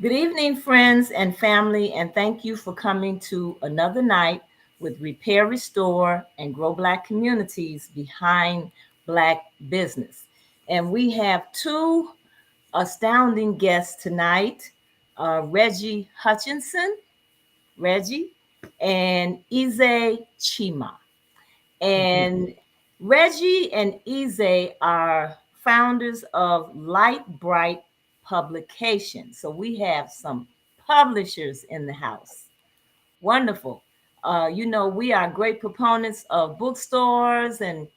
Good evening, friends and family, and thank you for coming to another night with Repair, Restore, and Grow Black Communities Behind Black Business. And we have two astounding guests tonight, Reggie Hutchison, Reggie, and Ize Chima. And Reggie and Ize are founders of Light Bright Publication. So we have some publishers in the house. Wonderful. We are great proponents of bookstores and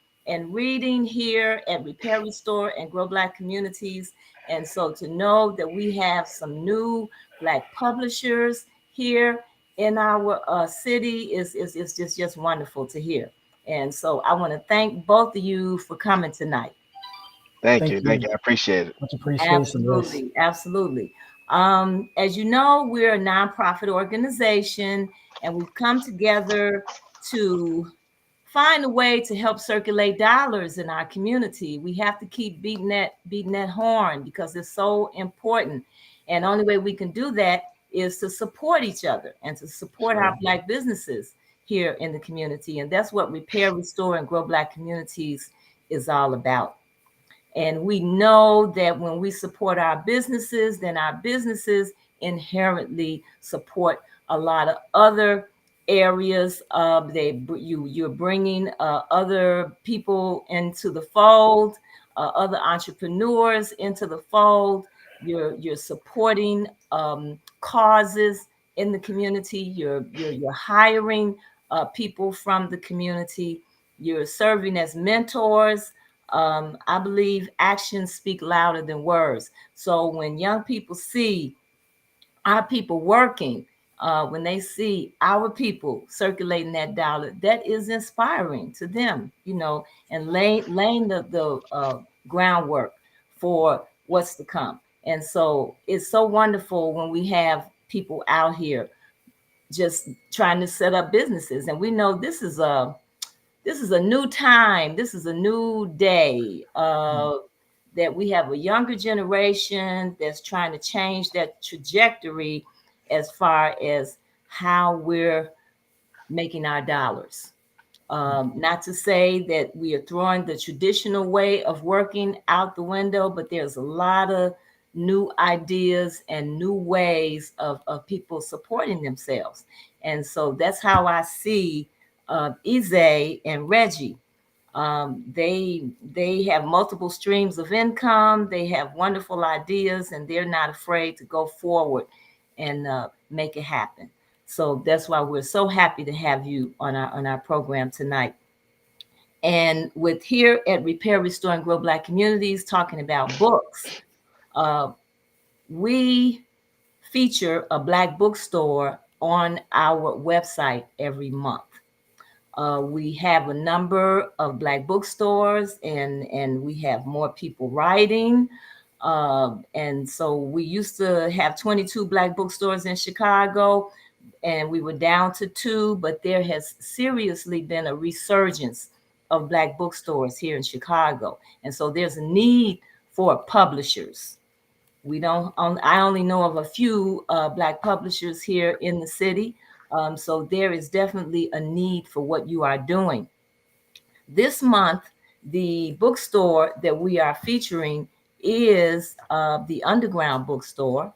reading here at Repair, Restore, and Grow Black Communities. And so to know that we have some new Black publishers here in our city is just wonderful to hear. And so I want to thank both of you for coming tonight. Thank you. Thank you. I appreciate it. Much appreciation. Absolutely. Absolutely. As you know, we're a nonprofit organization, and we've come together to find a way to help circulate dollars in our community. We have to keep beating that horn because it's so important. And the only way we can do that is to support each other and to support our Black businesses here in the community. And that's what Repair, Restore, and Grow Black Communities is all about. And we know that when we support our businesses, then our businesses inherently support a lot of other areas. You're bringing other people into the fold, other entrepreneurs into the fold. You're supporting causes in the community. You're hiring people from the community. You're serving as mentors. I believe actions speak louder than words. So when young people see our people working, when they see our people circulating that dollar, that is inspiring to them, and laying the groundwork for what's to come. And so it's so wonderful when we have people out here just trying to set up businesses. And we know this is a new time. This is a new day that we have a younger generation that's trying to change that trajectory as far as how we're making our dollars. Not to say that we are throwing the traditional way of working out the window, but there's a lot of new ideas and new ways of people supporting themselves. And so that's how I see Ize and Reggie. They have multiple streams of income. They have wonderful ideas, and they're not afraid to go forward and make it happen. So that's why we're so happy to have you on our program tonight. And with here at Repair, Restore, and Grow Black Communities, talking about books, we feature a Black bookstore on our website every month. We have a number of Black bookstores, and we have more people writing. And so we used to have 22 Black bookstores in Chicago, and we were down to 2, but there has seriously been a resurgence of Black bookstores here in Chicago. And so there's a need for publishers. I only know of a few Black publishers here in the city. So there is definitely a need for what you are doing. This month, the bookstore that we are featuring is the Underground Bookstore,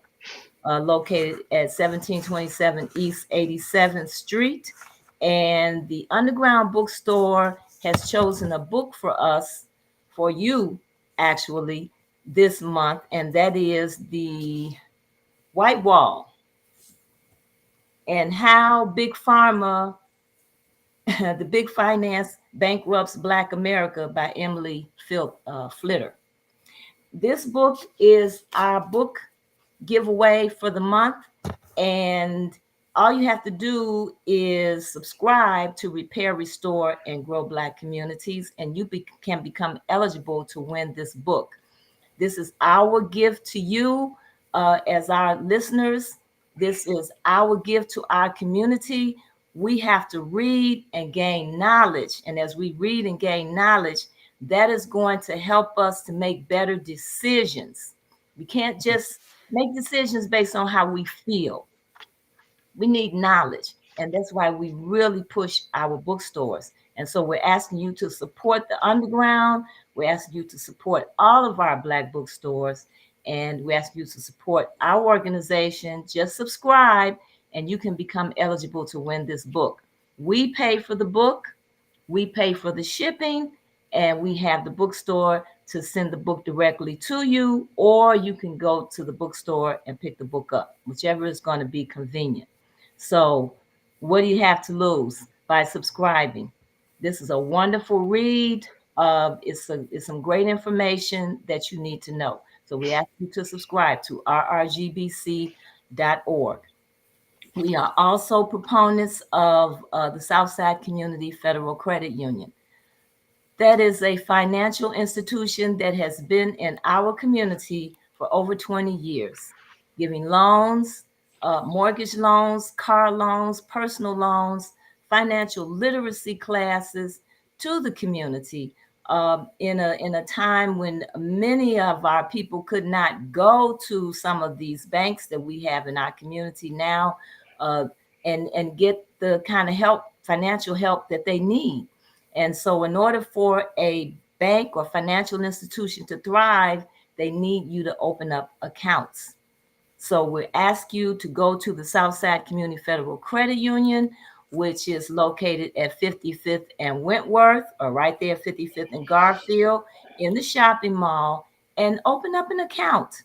located at 1727 East 87th Street. And the Underground Bookstore has chosen a book for you, actually, this month, and that is The White Wall and How Big Pharma, the Big Finance Bankrupts Black America by Emily Flitter. This book is our book giveaway for the month. And all you have to do is subscribe to Repair, Restore, and Grow Black Communities, and can become eligible to win this book. This is our gift to you as our listeners. This is our gift to our community. We have to read and gain knowledge. And as we read and gain knowledge, that is going to help us to make better decisions. We can't just make decisions based on how we feel. We need knowledge. And that's why we really push our bookstores. And so we're asking you to support the underground. We're asking you to support all of our Black bookstores. And we ask you to support our organization. Just subscribe, and you can become eligible to win this book. We pay for the book, we pay for the shipping, and we have the bookstore to send the book directly to you, or you can go to the bookstore and pick the book up, whichever is going to be convenient. So, what do you have to lose by subscribing? This is a wonderful read. It's some great information that you need to know. So, we ask you to subscribe to rrgbc.org. We are also proponents of the Southside Community Federal Credit Union. That is a financial institution that has been in our community for over 20 years, giving loans, mortgage loans, car loans, personal loans, financial literacy classes to the community in a time when many of our people could not go to some of these banks that we have in our community now uh, and get the kind of help, financial help that they need. And so, in order for a bank or financial institution to thrive, they need you to open up accounts. So, we ask you to go to the Southside Community Federal Credit Union, which is located at 55th and Wentworth, or right there, 55th and Garfield, in the shopping mall, and open up an account.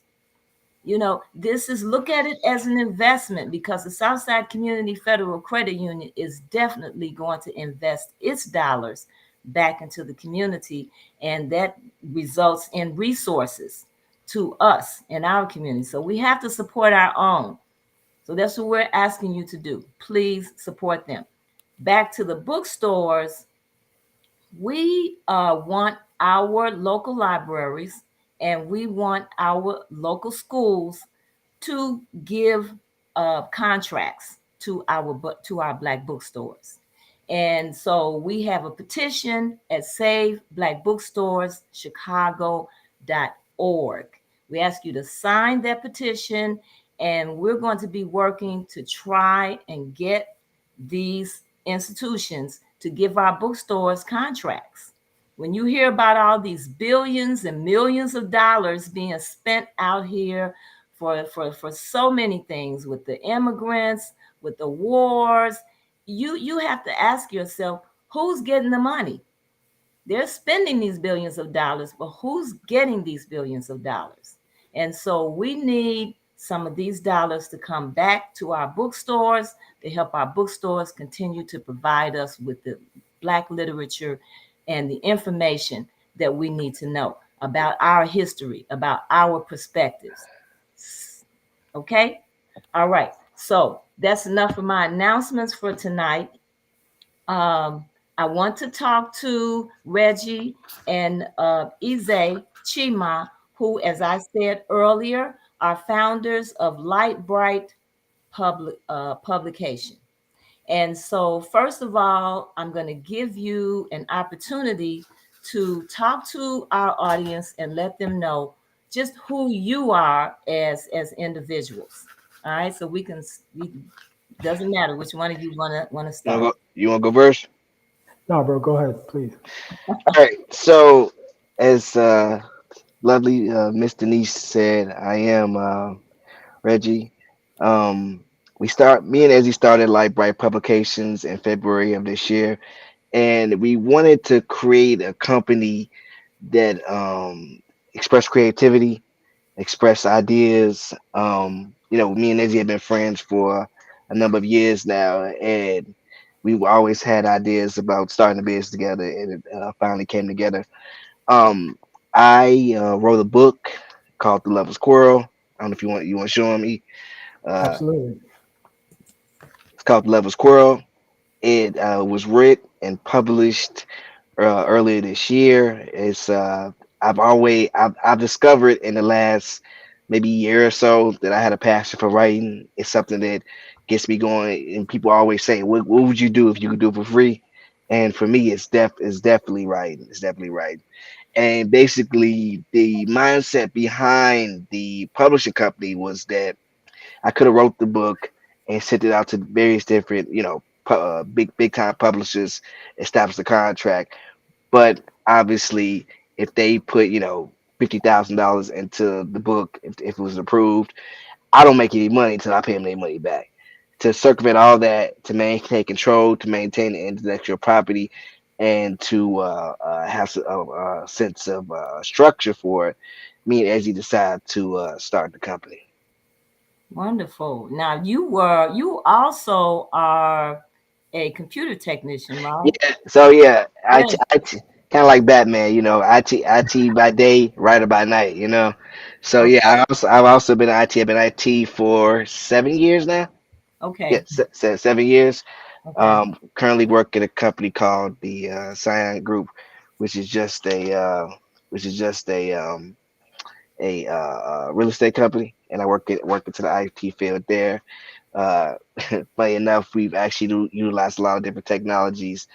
This is, look at it as an investment, because the Southside Community Federal Credit Union is definitely going to invest its dollars back into the community, and that results in resources to us in our community. So we have to support our own. So that's what we're asking you to do. Please support them. Back to the bookstores, we want our local libraries and we want our local schools to give contracts to our Black bookstores. And so we have a petition at SaveBlackBookstoresChicago.org. We ask you to sign that petition, and we're going to be working to try and get these institutions to give our bookstores contracts. When you hear about all these billions and millions of dollars being spent out here for so many things, with the immigrants, with the wars, you have to ask yourself, who's getting the money? They're spending these billions of dollars, but who's getting these billions of dollars? And so we need some of these dollars to come back to our bookstores to help our bookstores continue to provide us with the Black literature and the information that we need to know about our history, about our perspectives. Okay? All right. So that's enough of my announcements for tonight. I want to talk to Reggie and Ize Chima, who, as I said earlier, are founders of Light Bright Publication. And so, first of all, I'm going to give you an opportunity to talk to our audience and let them know just who you are as individuals. All right, so doesn't matter which one of you want to start. You wanna go first? No, bro, go ahead, please. All right. So, as lovely Miss Denise said, I am Reggie. Um, me and Ezzy started Light Bright Publications in February of this year, and we wanted to create a company that express creativity, express ideas. Me and Izzy have been friends for a number of years now, and we always had ideas about starting a business together, and it finally came together. Um, I wrote a book called The Love Squirrel. I don't know if you want to show me. Uh, Absolutely. it's called The Love Squirrel. It was written and published earlier this year. I've discovered in the last maybe year or so that I had a passion for writing. It's something that gets me going. And people always say, what would you do if you could do it for free?" And for me, it's definitely writing. It's definitely writing. And basically, the mindset behind the publishing company was that I could have wrote the book and sent it out to various different, big time publishers, established a contract. But obviously, if they put, $50,000 into the book, if it was approved, I don't make any money until I pay them their money back. To circumvent all that, to maintain control, to maintain the intellectual property, and to have a sense of structure for it, me and Ezzy decide to start the company. Wonderful. Now you also are a computer technician, right? Yeah. So yeah, Yes. kind of like Batman, IT by day, writer by night, So yeah, Okay. I've also been IT. I've been IT for 7 years now. Yeah, Okay. 7 years. Okay. Currently work at a company called the Cyan Group, which is just a which is just a real estate company, and I work into the IT field there. Uh, Funny enough, we've actually utilized a lot of different technologies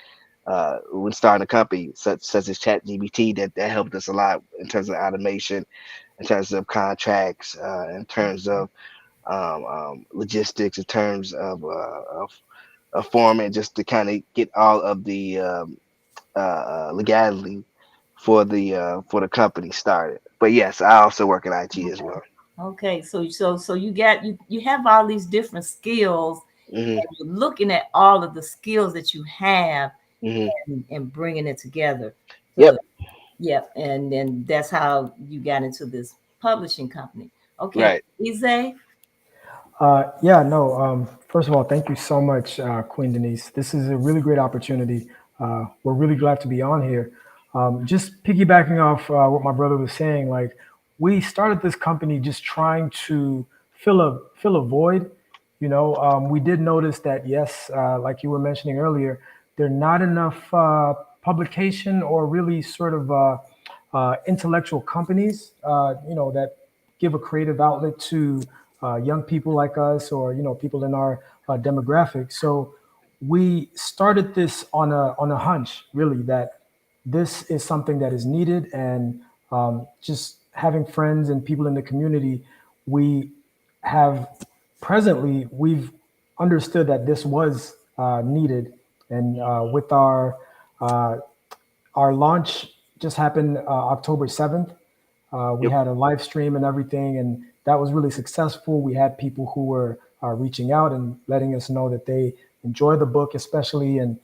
when starting a company, such as ChatGPT, that helped us a lot in terms of automation, in terms of contracts, in terms of logistics, in terms of forming, just to kind of get all of the legality for the company started. But yes, I also work in IT as well. Okay. So you have all these different skills, Hmm. and you're looking at all of the skills that you have Hmm. and bringing it together. So Yep. yep, and then that's how you got into this publishing company. Okay, Right. Ize. Yeah, no. First of all, thank you so much, Queen Denise. This is a really great opportunity. We're really glad to be on here. Just piggybacking off what my brother was saying, like we started this company just trying to fill a void. We did notice that yes, like you were mentioning earlier, there are not enough publication or really sort of intellectual companies, that give a creative outlet to young people like us or people in our demographic. So we started this on a hunch, really, that this is something that is needed, and just having friends and people in the community, we have presently we've understood that this was needed, and with uh, our launch just happened October 7th. We Yep. had a live stream and everything, and that was really successful. We had people who were reaching out and letting us know that they enjoy the book, especially. And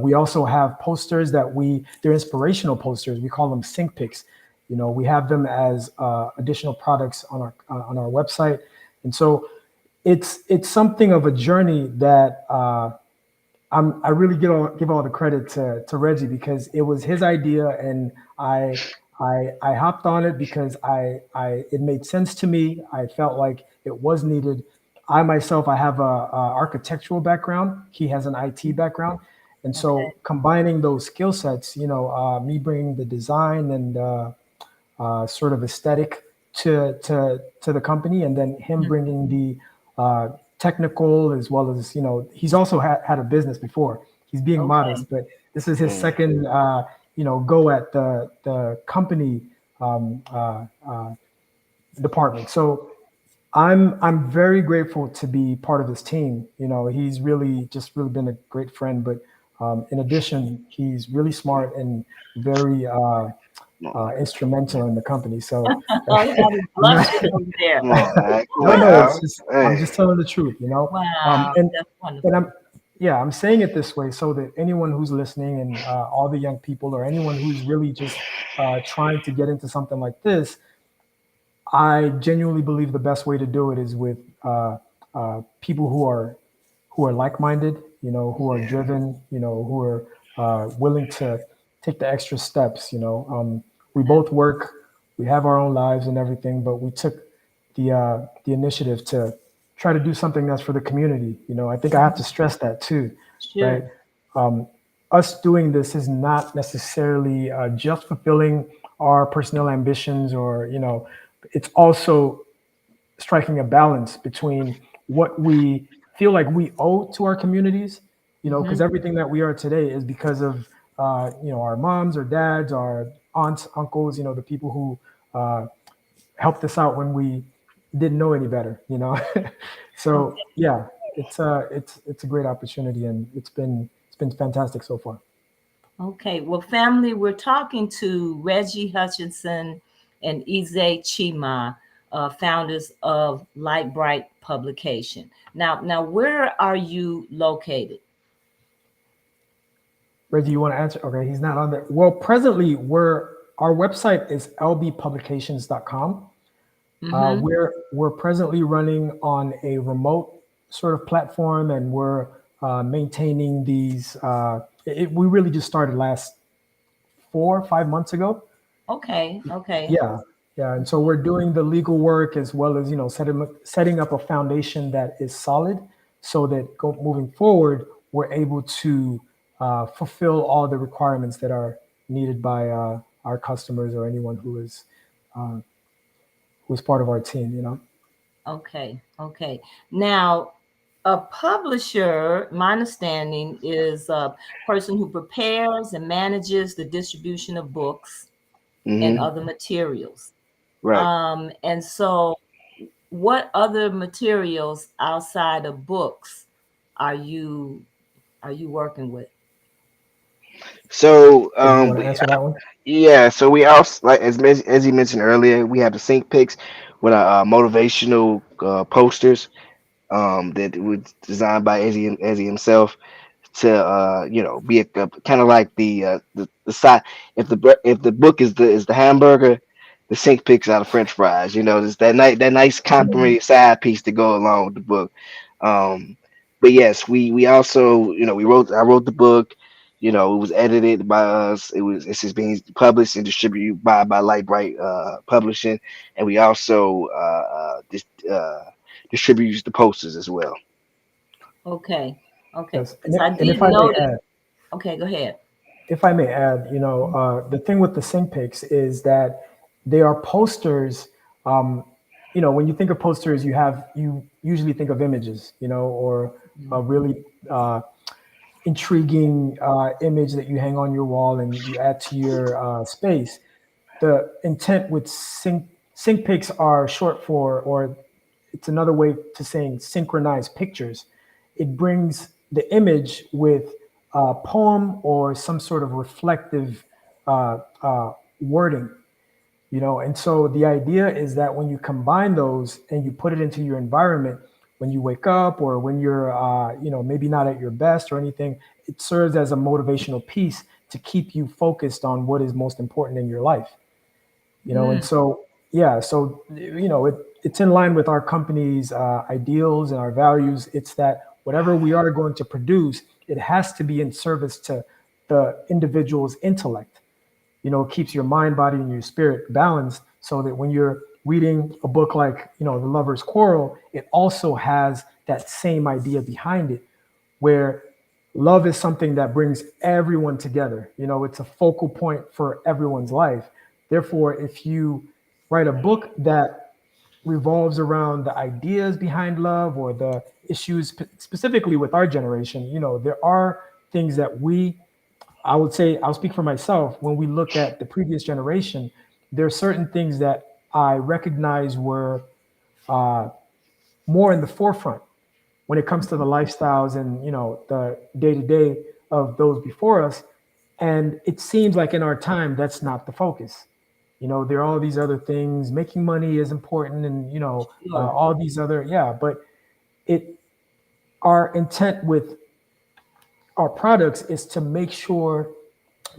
we also have posters they're inspirational posters. We call them sync pics. We have them as additional products on our website. And so it's something of a journey that I really give all the credit to Reggie, because it was his idea, and I hopped on it because it made sense to me. I felt like it was needed. I myself, I have a architectural background. He has an IT background, and Okay. so combining those skill sets, me bringing the design and sort of aesthetic to the company, and then him Mhm. bringing the technical, as well as he's also had a business before. He's being Okay. modest, but this is his Mm. second go at the company um, uh, uh, department. So I'm very grateful to be part of his team. He's really been a great friend, but in addition, he's really smart and very Come on, man. instrumental in the company. So, Oh, he got his you know, blushing over there. Come on, man. Come no, on, no, it's Al. just I'm Hey. just telling the truth. Wow, And that's and wonderful. I'm saying it this way so that anyone who's listening, and all the young people, or anyone who's really just trying to get into something like this, I genuinely believe the best way to do it is with people who are like-minded, who are Yeah. driven, who are willing to take the extra steps. we both work, we have our own lives and everything, but we took the initiative to try to do something that's for the community. I think I have to stress that too, right? Sure. Um, Us doing this is not necessarily just fulfilling our personal ambitions, or it's also striking a balance between what we feel like we owe to our communities, because Hmm. everything that we are today is because of our moms or dads, our aunts, uncles, the people who helped us out when we didn't know any better. So Okay. yeah, it's a great opportunity, and it's been fantastic so far. Okay. Well, family, we're talking to Reggie Hutchinson and Ize Chima, founders of Light Bright Publication. Now, where are you located? Reggie, you want to answer? Okay, he's not on there. Well, presently, our website is lbpublications.com. Mm-hmm. We're presently running on a remote sort of platform, and we're maintaining these. We really just started last 4 or 5 months ago. Okay. Okay. Yeah, yeah, and so we're doing the legal work, as well as setting up a foundation that is solid, so that moving forward, we're able to fulfill all the requirements that are needed by our customers, or anyone uh, who is part of our team. Okay. Okay. Now, a publisher, my understanding, is a person who prepares and manages the distribution of books and Hmm. other materials. Right. And so, what other materials outside of books are you are you working with? So Reggie, you want to answer that one? yeah, so we also, like as you mentioned earlier, we have the sync picks with our motivational posters that was designed by Ezzy himself to be a kind of like the side. If the book is the hamburger, the sync picks are the French fries. It's that nice complimentary side piece to go along with the book. Um, but yes, we also, we wrote I wrote the book. It was edited by us. It's just being published and distributed by Light Bright Publishing, and we also distributes the posters as well. Okay, okay, Yes, because I and did notice. Okay, go ahead. if I may add, the thing with the sync pics is that they are posters. Um, when you think of posters, you usually think of images, or a really intriguing image that you hang on your wall and you add to your space. The intent with sync pics are short for, or it's another way to saying synchronized pictures. It brings the image with a poem or some sort of reflective wording. And so the idea is that when you combine those and you put it into your environment, when you wake up, or when you're maybe not at your best or anything, it serves as a motivational piece to keep you focused on what is most important in your life. And Mm, so yeah, so it's in line with our company's ideals and our values. It's that whatever we are going to produce, it has to be in service to the individual's intellect. It keeps your mind, body, and your spirit balanced, so that when you're reading a book like The Lover's Quarrel, it also has that same idea behind it, where love is something that brings everyone together. It's a focal point for everyone's life. Therefore, if you write a book that revolves around the ideas behind love, or the issues specifically with our generation, there are things that I would say, I'll speak for myself. When we look at the previous generation, there are certain things that I recognize were uh, more in the forefront when it comes to the lifestyles and the day to day of those before us. And it seems like in our time, that's not the focus. There are all these other things. Making money is important, and sure. all these other, yeah. But it our intent with our products is to make sure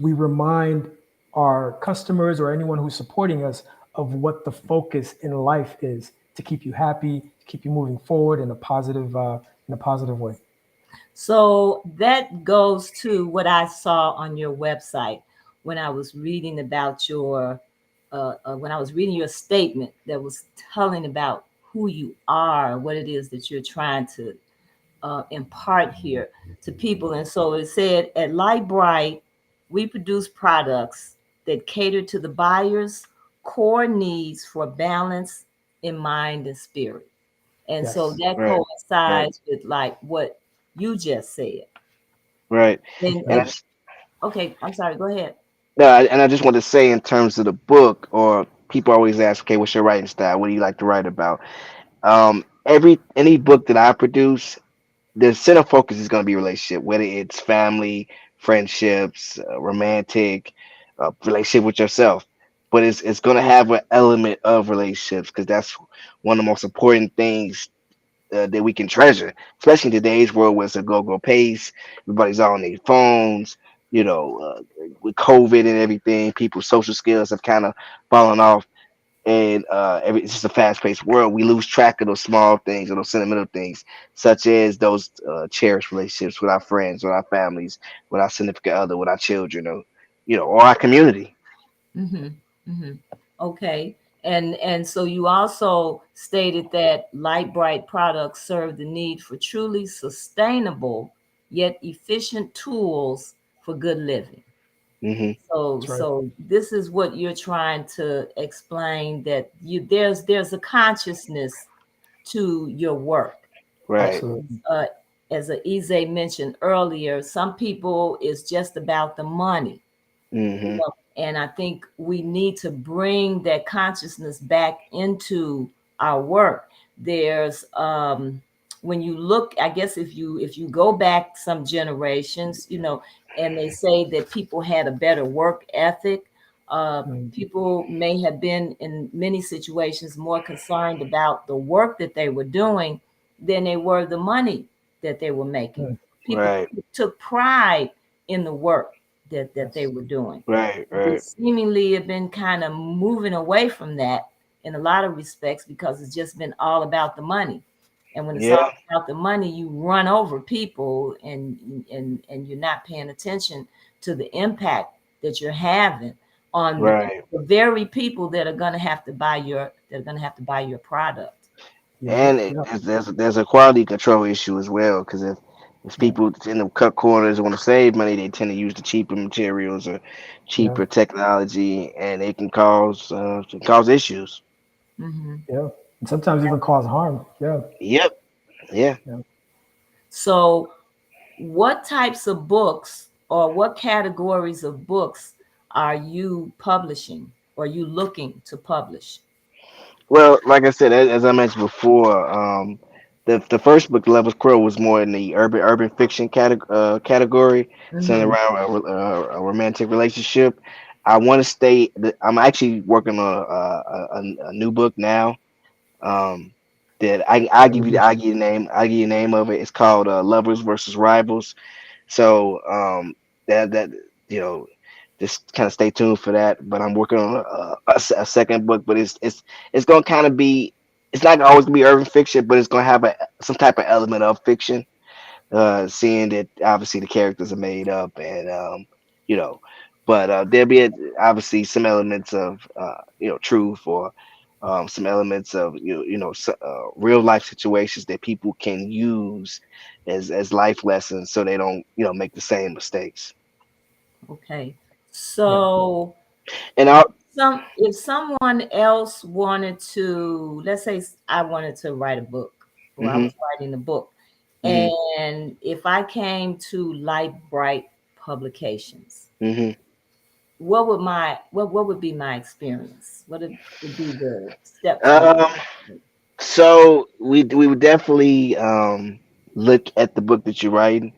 we remind our customers, or anyone who's supporting us, of what the focus in life is, to keep you happy, to keep you moving forward in a positive way. So that goes to what I saw on your website when I was reading about your when I was reading your statement that was telling about who you are, what it is that you're trying to impart here to people. And so it said, at Light Bright, we produce products that cater to the buyer's core needs for balance in mind and spirit. And so Yes. that Right. Right. coincides with like what you just said. Right. And And I, okay, I'm sorry, go ahead. no, and I just want to say in terms of the book, or people always ask, okay, what's your writing style? What do you like to write about? Every any book that I produce, the center focus is going to be relationship, whether it's family, friendships, romantic, relationship with yourself. But it's going to have an element of relationships because that's one of the most important things that we can treasure, especially in today's world where it's a go-go pace. Everybody's on their phones. With COVID and everything, people's social skills have kind of fallen off, and it's just a fast-paced world. We lose track of those small things or those sentimental things, such as those cherished relationships with our friends, with our families, with our significant other, with our children, or or our community. Mm-hmm. Mm-hmm. Okay. And so you also stated that Light Bright products serve the need for truly sustainable yet efficient tools for good living. Hmm. So That's right. so this is what you're trying to explain, that there's a consciousness to your work. Right. Absolutely. Uh, as Ize mentioned earlier, some people it's just about the money. Hmm. And I think we need to bring that consciousness back into our work. There's when you look, I guess if you go back some generations, and they say that people had a better work ethic. Mm, People may have been in many situations more concerned about the work that they were doing than they were the money that they were making. mm, People Right. took pride in the work that they yes. were doing. Right. We Right. seemingly have been kind of moving away from that in a lot of respects because it's just been all about the money. And when it's all Yeah. about the money, you run over people, and you're not paying attention to the impact that you're having on Right. the very people that are going to have to buy your product. Yeah. And Yeah. there's a quality control issue as well because if Yeah. people tend to cut corners and want to save money, they tend to use the cheaper materials or Yeah. cheaper technology, and it can cause issues. Hmm. Yeah. And sometimes even cause harm. Yeah. Yep. Yeah. Yeah. So what types of books or what categories of books are you publishing or you looking to publish? Well, like I said, as I mentioned before, the first book, Levels Crow, was more in the urban fiction category, centered Hmm. around a romantic relationship. I want to stay. I'm actually working on a new book now. Um, that I give you the name. I give you the name of it. It's called Lovers versus Rivals. So that you know, just kind of stay tuned for that. But I'm working on a second book, but it's gonna kind of be. It's not gonna always be urban fiction, but it's gonna have some type of element of fiction. Seeing that obviously the characters are made up, and you know, but there'll be obviously some elements of truth, or some elements of real life situations that people can use as life lessons, so they don't make the same mistakes. Okay. Yeah. So And I. if someone else wanted to, let's say I wanted to write a book, or I Hmm. was writing a book, Hmm. and if I came to Light Bright Publications, Hmm. what would be my experience? Would be the steps I would Um, take? so we would definitely look at the book that you're writing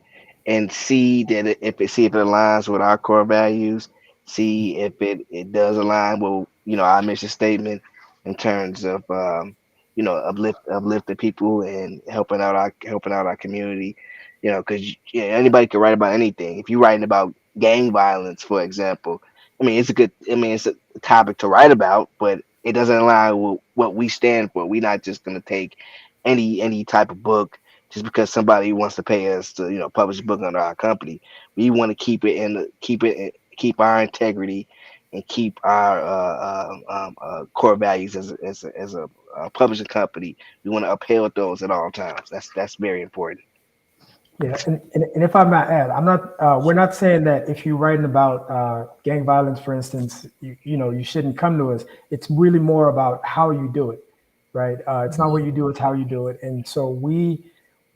and see that see if it aligns with our core values. See if it does align with our mission statement in terms of uplifting people and helping out our community. Because anybody can write about anything. If you're writing about gang violence, for example, I mean it's a good. I mean it's a topic to write about, but it doesn't align with what we stand for. We're not just gonna take any type of book just because somebody wants to pay us to publish a book under our company. We want to keep our integrity and keep our core values as a publishing company. We want to uphold those at all times. That's very important. Yeah, and if I might add, I'm not. We're not saying that if you're writing about gang violence, for instance, you shouldn't come to us. It's really more about how you do it, right? It's not what you do; it's how you do it. And so we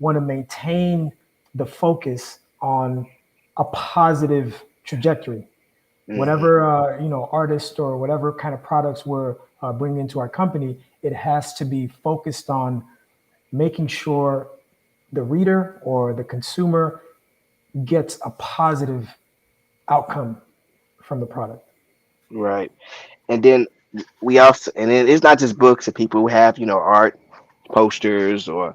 want to maintain the focus on a positive trajectory. Hmm. Whatever artist or whatever kind of products we're bringing into our company, it has to be focused on making sure the reader or the consumer gets a positive outcome from the product. Right. And then we also, and it's not just books and people who have, art, posters, or,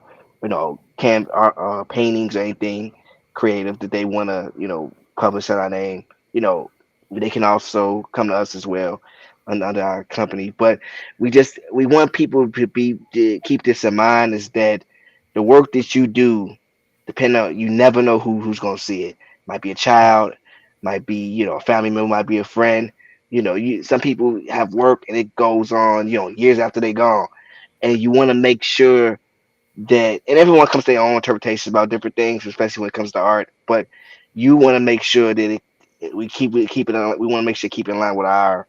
paintings or anything creative that they want to, publish in our name. You know, they can also come to us as well under our company. But we want people to keep this in mind is that the work that you do, depending on, you never know who's going to see it. Might be a child, might be, a family member, might be a friend. Some people have work and it goes on, years after they gone, and you want to make sure that, and everyone comes to their own interpretations about different things, especially when it comes to art. But you want to make sure that we keep it on. We want to make sure keep it in line with our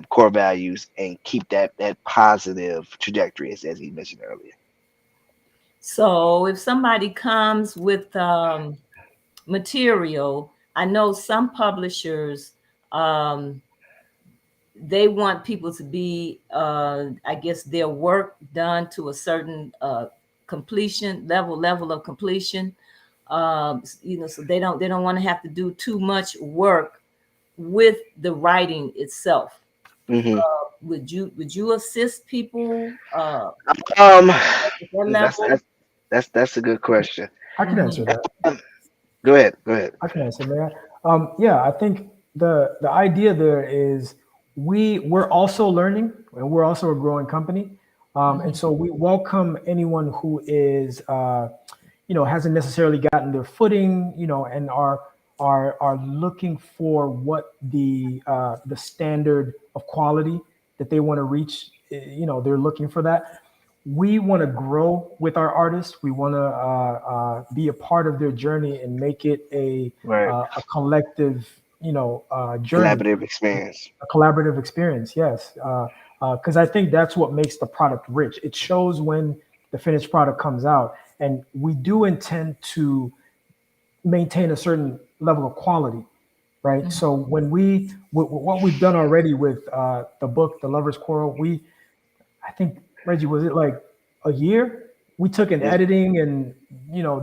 core values and keep that positive trajectory, as he mentioned earlier. So if somebody comes with material, I know some publishers, um, they want people to be, I guess, their work done to a certain completion level of completion. So they don't want to have to do too much work with the writing itself. Hmm. Would you assist people Um, at that that's level? that's that's a good question. I can Mhm. answer that. Um, Go ahead. Go ahead. I can answer that. Yeah, I think the idea there is we're also learning and we're also a growing company, and Mhm. so we welcome anyone who is hasn't necessarily gotten their footing, and are looking for what the standard of quality that they want to reach. They're looking for that. We want to grow with our artists. We want to be a part of their journey and make it Right. a collective, journey, Collaborative experience. a collaborative experience. Yes, because I think that's what makes the product rich. It shows when the finished product comes out, and we do intend to maintain a certain level of quality, right? Mhm. So when what we've done already with the book, The Lover's Quarrel, I think, Reggie, was it like a year? We took in It's editing, and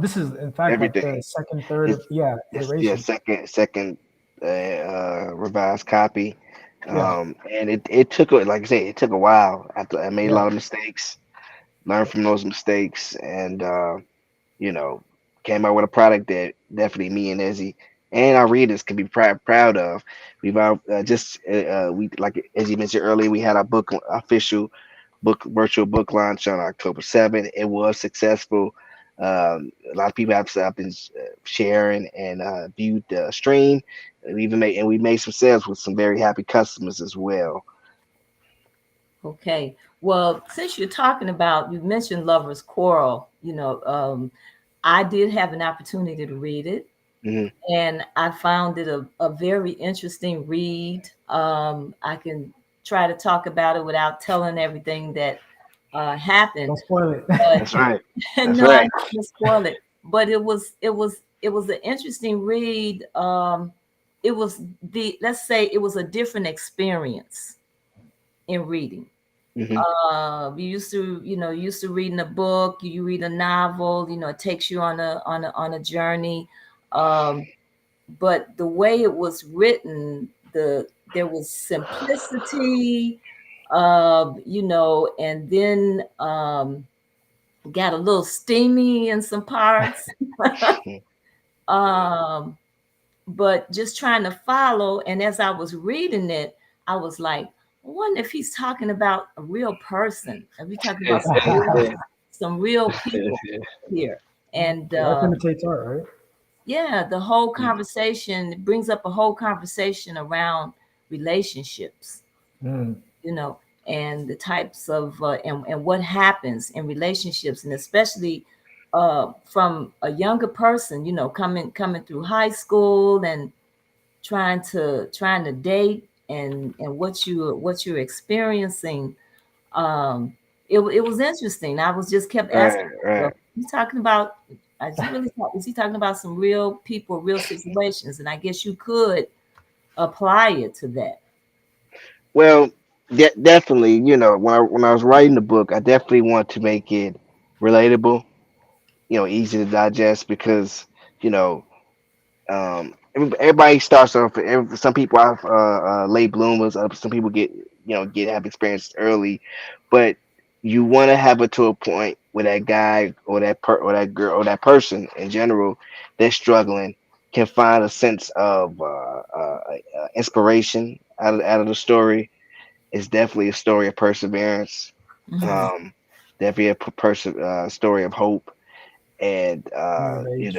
this is in fact like the everything. second, third, It's yeah, yeah, iteration. second revised copy. Yeah, And it took like I say, it took a while. After I made a yeah. lot of mistakes, learned from those mistakes, and you know, came out with a product that definitely me and Ezzy and our readers can be proud of. We've just we like as you mentioned earlier, we had our book official book virtual book launch on October 7th. It was successful. A lot of people have been sharing and viewed the stream. We made some sales with some very happy customers as well. Okay. Well, since you're talking about, you mentioned Lover's Quarrel, I did have an opportunity to read it, Hmm. and I found it a very interesting read. I can try to talk about it without telling everything that happened, Don't spoil it. but That's right. That's no, I'm right. not going to spoil it. But it was an interesting read. It was let's say it was a different experience in reading. Hmm. You used to reading a book, you read a novel, it takes you on a journey. Um, but the way it was written, there was simplicity, and then got a little steamy in some parts. um, but just trying to follow. And as I was reading it, I was like, I wonder if he's talking about a real person. If we talking about some real people here. And Life imitates art, right? yeah, the whole conversation brings up a whole conversation around relationships, Mm, you know, and the types of and what happens in relationships, and especially from a younger person, you know, coming through high school and trying to date, and what you're experiencing. um it was interesting. I was just kept asking Right, myself, right. he's talking about, is he talking about some real people, real situations? And I guess you could apply it to that. Well, definitely, when I was writing the book, I definitely want to make it relatable, easy to digest because, you know, everybody starts off. Some people are late bloomers. Some people get have experience early, but you want to have it to a point where that guy or that girl or that person in general that's struggling can find a sense of inspiration out of the story. It's definitely a story of perseverance. Hmm. Um, definitely a story of hope, and coming of age.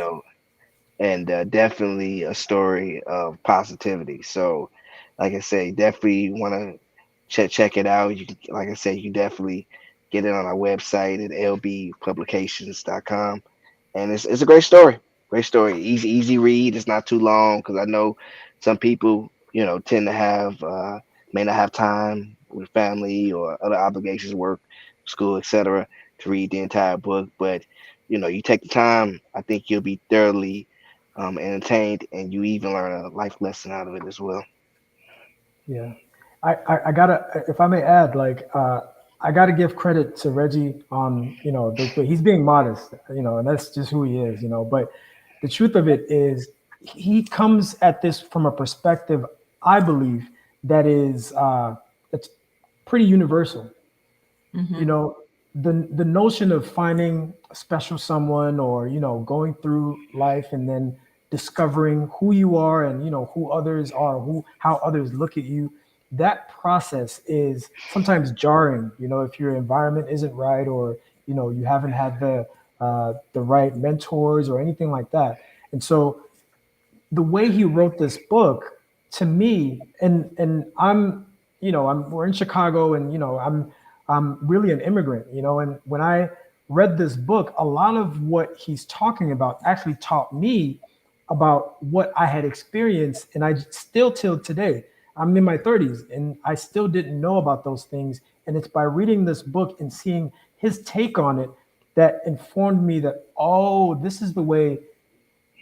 definitely a story of positivity. So, like I say, definitely want to check it out. You can, like I say, you definitely get it on our website at lbpublications.com, and it's a great story. Great story. Easy read. It's not too long because I know some people tend to have may not have time with family or other obligations, work, school, etc., to read the entire book. But you take the time, I think you'll be thoroughly entertained, and you even learn a life lesson out of it as well. Yeah, I gotta, if I may add, like, I gotta give credit to Reggie on, he's being modest, and that's just who he is, But the truth of it is, he comes at this from a perspective, I believe, that is that's pretty universal. you Hmm. know the notion of finding a special someone, or going through life and then discovering who you are, and who others are, who how others look at you. That process is sometimes jarring, if your environment isn't right, or you haven't had the right mentors or anything like that. And so the way he wrote this book, to me, and I'm, we're in Chicago, and I'm really an immigrant, and when I read this book, a lot of what he's talking about actually taught me about what I had experienced, and I still, till today, I'm in my 30s and I still didn't know about those things. And it's by reading this book and seeing his take on it that informed me that, oh, this is the way,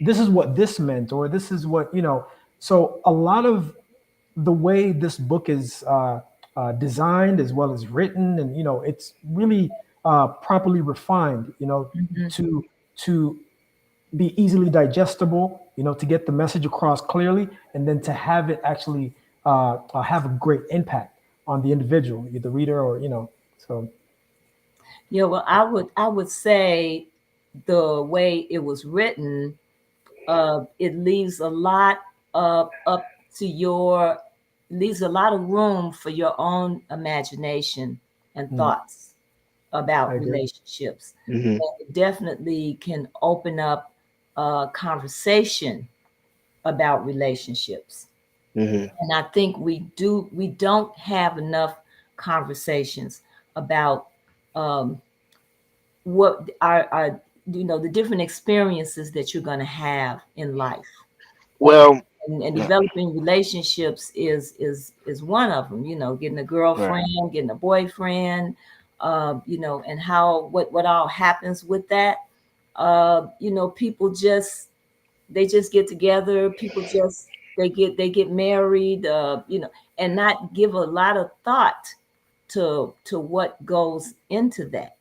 this is what this meant, or this is what, so a lot of the way this book is designed, as well as written, and it's really properly refined, Hmm. to be easily digestible, to get the message across clearly, and then to have it actually have a great impact on the individual, the reader, or so. Yeah, well, I would say the way it was written, it leaves a lot up to your leaves a lot of room for your own imagination and Mm, thoughts about I agree. relationships. Hmm. And it definitely can open up a conversation about relationships. Hmm. And I think we don't have enough conversations about um, what are the different experiences that you're going to have in life. and, Well, and yeah, developing relationships is one of them. Getting a right. girlfriend, getting a boyfriend, and how what all happens with that. People just get together. People just they get married, and not give a lot of thought to what goes into that.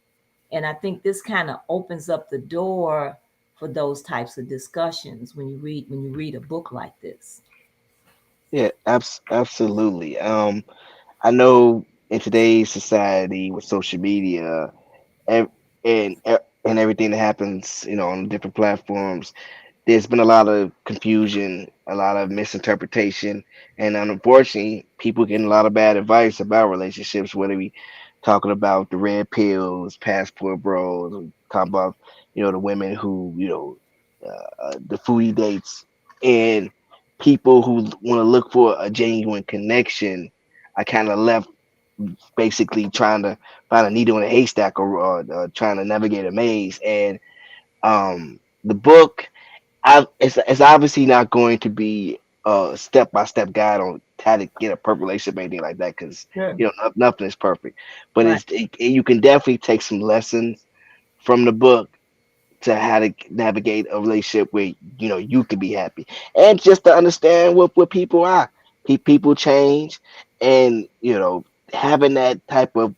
And I think this kind of opens up the door for those types of discussions when you read a book like this. Yeah, absolutely. I know in today's society with social media and and everything that happens, on different platforms, there's been a lot of confusion, a lot of misinterpretation, and unfortunately, people getting a lot of bad advice about relationships. Whether we talking about the red pills, passport bros, we talk about the women who the foodie dates, and people who want to look for a genuine connection, I kind of left basically trying to find a needle in a haystack, or trying to navigate a maze. And the book, it's obviously not going to be a step by step guide on how to get a perfect relationship or anything like that, because Sure. nothing is perfect. But Right. you can definitely take some lessons from the book to how to navigate a relationship where you can be happy, and just to understand what people are. People change, and having that type of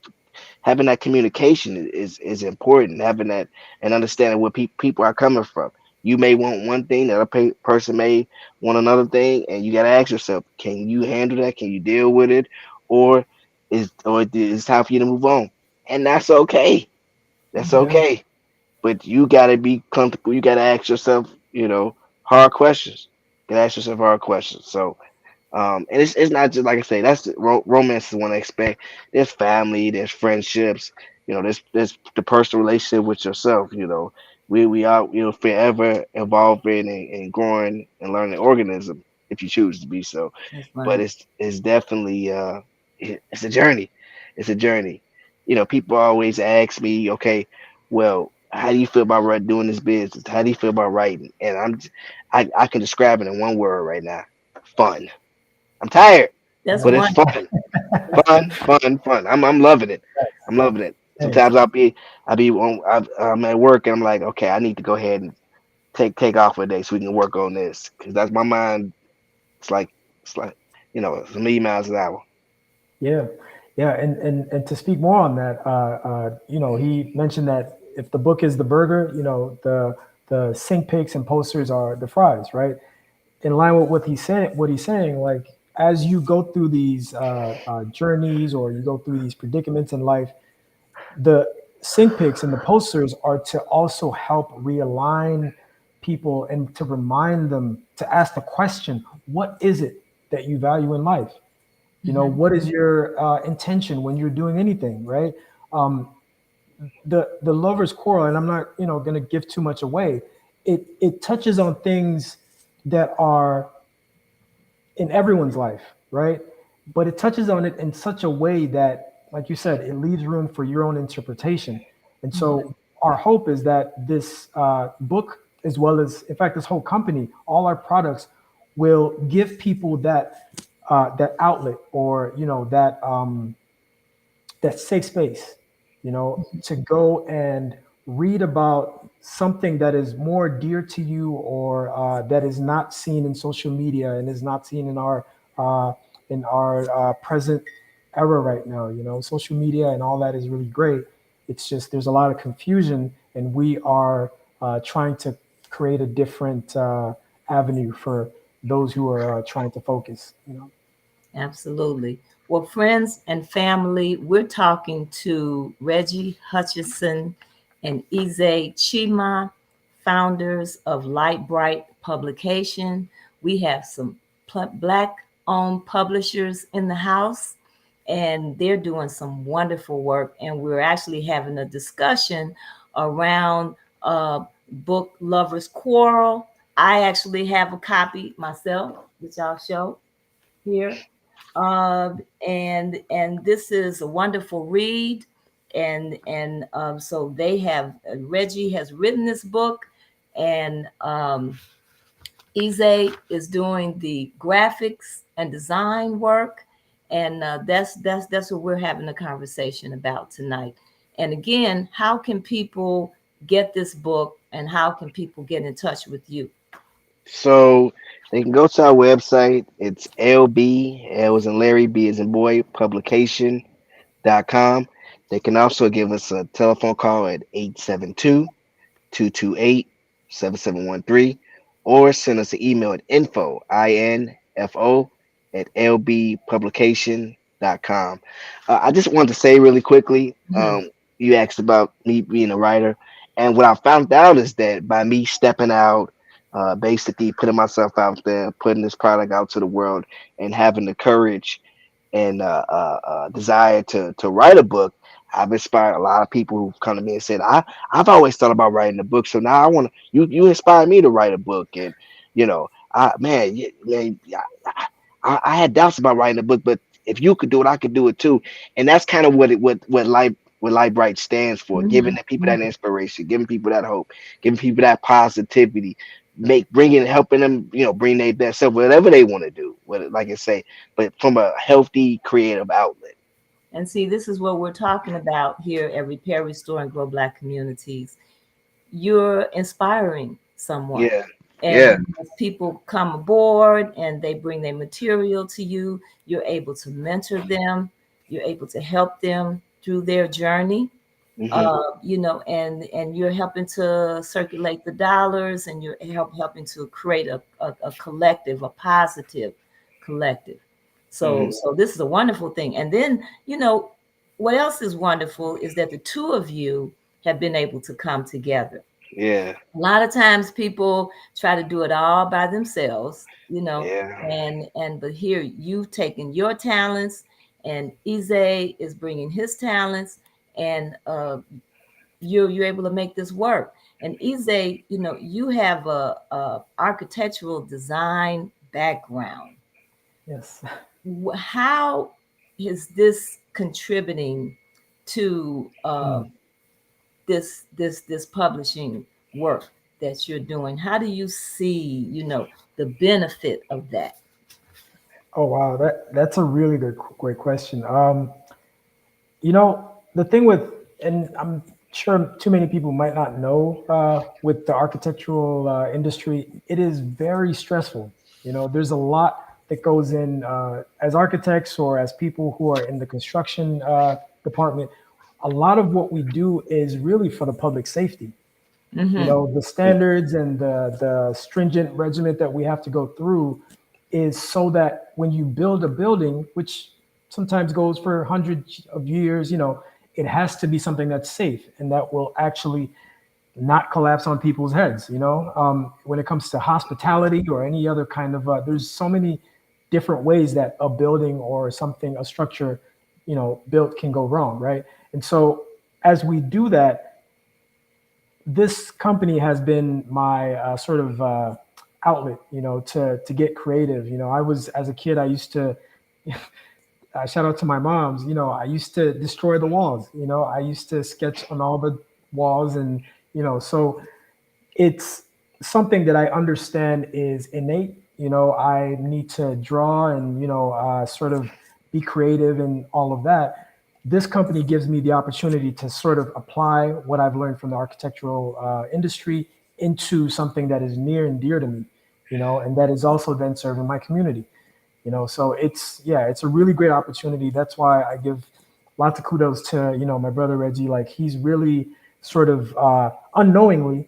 having that communication is important. Having that and understanding where people are coming from. You may want one thing, the other person may want another thing, and you got to ask yourself: can you handle that? Can you deal with it, or is it time for you to move on? And that's okay. That's Yeah. okay, but you gotta be comfortable. You gotta ask yourself, hard questions. You gotta ask yourself hard questions. So, and it's not just like I say. That's romance is one aspect. There's family. There's friendships. There's the personal relationship with yourself. We are forever evolving and growing and learning organism if you choose to be so. That's But right. it's definitely it's a journey. It's a journey. People always ask me, okay, well, how do you feel about doing this business? How do you feel about writing? And I can describe it in one word right now: fun. I'm tired, That's but it's wonderful. fun, fun, fun, fun. I'm loving it. I'm loving it. Nice. Sometimes I'm at work and I'm like, okay, I need to go ahead and take off a day so we can work on this, because that's my mind. It's like it's a million miles an hour. Yeah, yeah, and to speak more on that, he mentioned that if the book is the burger, the sink pics and posters are the fries, right? In line with what he's saying, like as you go through these journeys or you go through these predicaments in life, the sync pics and the posters are to also help realign people and to remind them to ask the question, what is it that you value in life? Hmm. What is your intention when you're doing anything, right? um, the lover's quarrel, and I'm not going to give too much away. It touches on things that are in everyone's life, right? But it touches on it in such a way that, like you said, it leaves room for your own interpretation. And Hmm. so, our hope is that this book, as well as, in fact, this whole company, all our products, will give people that outlet, or that safe space, to go and read about something that is more dear to you, or that is not seen in social media and is not seen in our present era right now. Social media and all that is really great. It's just there's a lot of confusion, and we are trying to create a different avenue for those who are trying to focus. Absolutely. Well, friends and family, we're talking to Reggie Hutchison and Ize Chima, founders of Light Bright Publication. We have some Black owned publishers in the house, and they're doing some wonderful work. And we're actually having a discussion around book Lovers Quarrel. I actually have a copy myself, which I'll show here. And this is a wonderful read. And so they have Reggie has written this book, and Ize is doing the graphics and design work, and that's what we're having a conversation about tonight. And again, how can people get this book, and how can people get in touch with you? So they can go to our website. It's LB, L as in Larry, B as in boy, publication.com. They can also give us a telephone call at 872-228-7713, or send us an email at info at lbpublication.com. I just wanted to say really quickly, Mhm. you asked about me being a writer, and what I found out is that by me stepping out, basically putting myself out there, putting this product out to the world, and having the courage and desire to write a book, I've inspired a lot of people who've come to me and said, I've always thought about writing a book, so now I want to. You inspired me to write a book, and Man, yeah, man, yeah, I had doubts about writing a book, but if you could do it, I could do it too. And that's kind of what Light Bright stands for, giving Mhm, the people that mhm. inspiration, giving people that hope, giving people that positivity, bringing, helping them, bring their best self, whatever they want to do. What, like I say, but from a healthy, creative outlet. And see, this is what we're talking about here at Repair, Restore, and Grow Black Communities. You're inspiring someone. Yeah, yeah, And as people come aboard and they bring their material to you, you're able to mentor them, you're able to help them through their journey. hmm, And you're helping to circulate the dollars, and you're helping to create a collective, a positive collective. So hmm, this is a wonderful thing. And then, what else is wonderful is that the two of you have been able to come together. yeah, A lot of times people try to do it all by themselves, yeah, but here you've taken your talents, and Ize is bringing his talents, and you're able to make this work. And Ize, you have a architectural design background. Yes. How is this contributing to Hmm. this publishing work that you're doing? How do you see, the benefit of that? Oh wow, that's a really great question. The thing with, and I'm sure too many people might not know, with the architectural industry, it is very stressful. There's a lot that goes in, as architects or as people who are in the construction department. A lot of what we do is really for the public safety. Mm-hmm. The standards and the stringent regiment that we have to go through is so that when you build a building, which sometimes goes for hundreds of years, it has to be something that's safe and that will actually not collapse on people's heads. When it comes to hospitality or any other kind of, there's so many different ways that a building or something, a structure, built can go wrong, right? And so as we do that, this company has been my sort of outlet, to get creative. I was, as a kid, I used to, shout out to my moms, I used to destroy the walls. I used to sketch on all the walls, and so it's something that I understand is innate. I need to draw and sort of be creative and all of that. This company gives me the opportunity to sort of apply what I've learned from the architectural industry into something that is near and dear to me, and that is also then serving my community. So it's a really great opportunity. That's why I give lots of kudos to my brother Reggie. Like, he's really sort of unknowingly,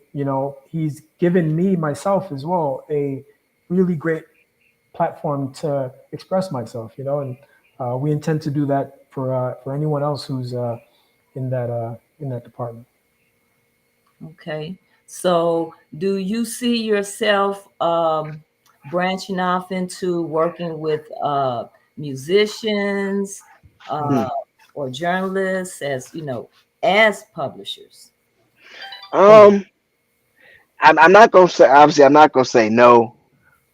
he's given me myself as well a really great platform to express myself. And we intend to do that for anyone else who's in that department. Okay. So do you see yourself branching off into working with musicians uh, hmm. or journalists as, as publishers? Oh, Um, I'm not gonna say, obviously I'm not gonna say no,